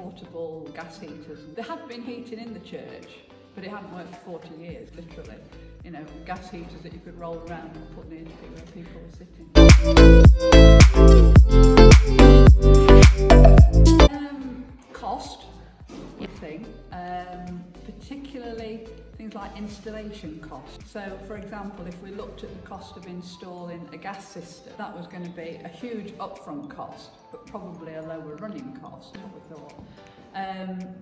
portable gas heaters. There had been heating in the church, but it hadn't worked for 40 years, literally. You know, gas heaters that you could roll around and put near to where people were sitting. Cost, thing, particularly things like installation costs. So, for example, if we looked at the cost of installing a gas system, that was going to be a huge upfront cost, but probably a lower running cost, we thought.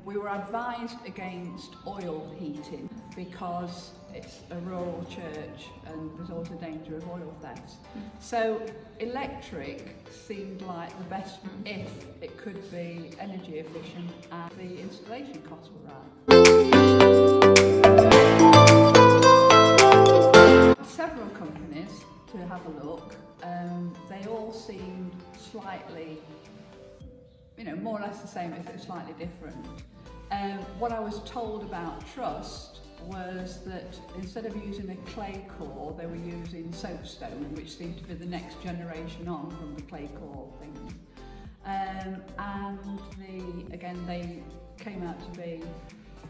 We were advised against oil heating because it's a rural church and there's always a danger of oil thefts. So electric seemed like the best if it could be energy efficient and the installation costs were right. Several companies to have a look, they all seemed slightly, more or less the same, if it's slightly different. What I was told about Trust was that instead of using a clay core, they were using soapstone, which seemed to be the next generation on from the clay core things. And they came out to be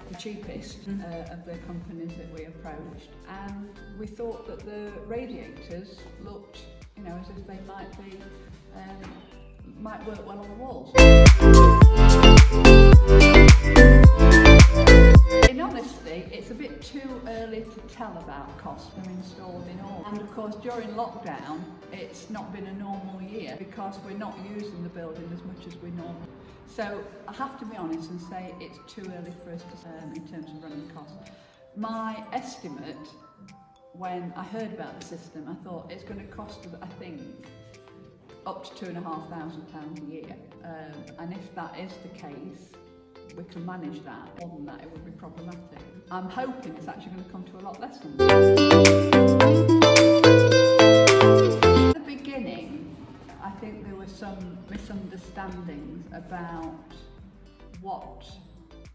the cheapest of the companies that we approached, and we thought that the radiators looked, as if they might work well on the walls. In honesty, it's a bit too early to tell about costs when installed in all. And of course, during lockdown, it's not been a normal year because we're not using the building as much as we normally. So I have to be honest and say it's too early for us to in terms of running costs. My estimate, when I heard about the system, I thought it's going to cost us, I think, up to £2,500 a year. And if that is the case, we can manage that. More than that, it would be problematic. I'm hoping it's actually going to come to a lot less than that. At the beginning, I think there were some misunderstandings about what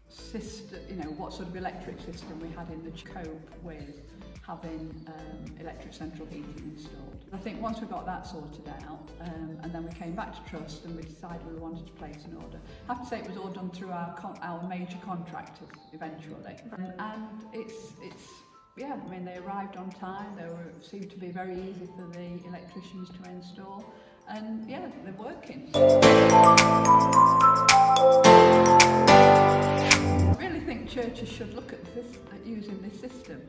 system, what sort of electric system we had in the cope with having electric central heating installed. I think once we got that sorted out, and then we came back to Trust and we decided we wanted to place an order. I have to say it was all done through our major contractors eventually, and yeah, I mean, they arrived on time. They seemed to be very easy for the electricians to install, and yeah, they're working. I really think churches should look at using this system.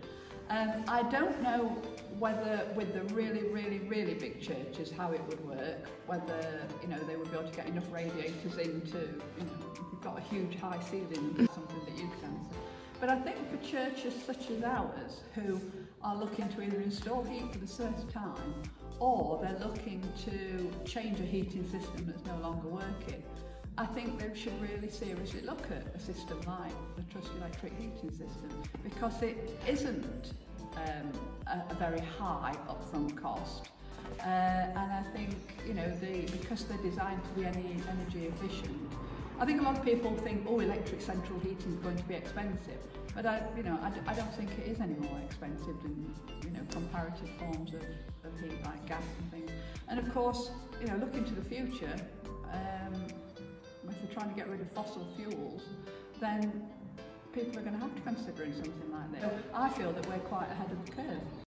I don't know whether with the really big churches how it would work, whether they would be able to get enough radiators into, if you've got a huge high ceiling, something that you can answer. But I think for churches such as ours, who are looking to either install heat for the first time, or they're looking to change a heating system that's no longer working, I think they should really seriously look at a system like the Trust electric heating system, because it isn't a very high upfront cost, and I think because they're designed to be energy efficient. I think a lot of people think, oh, electric central heating is going to be expensive, but I don't think it is any more expensive than comparative forms of heat like gas and things. And of course, looking to the future. If we're trying to get rid of fossil fuels, then people are going to have to consider something like this. So I feel that we're quite ahead of the curve.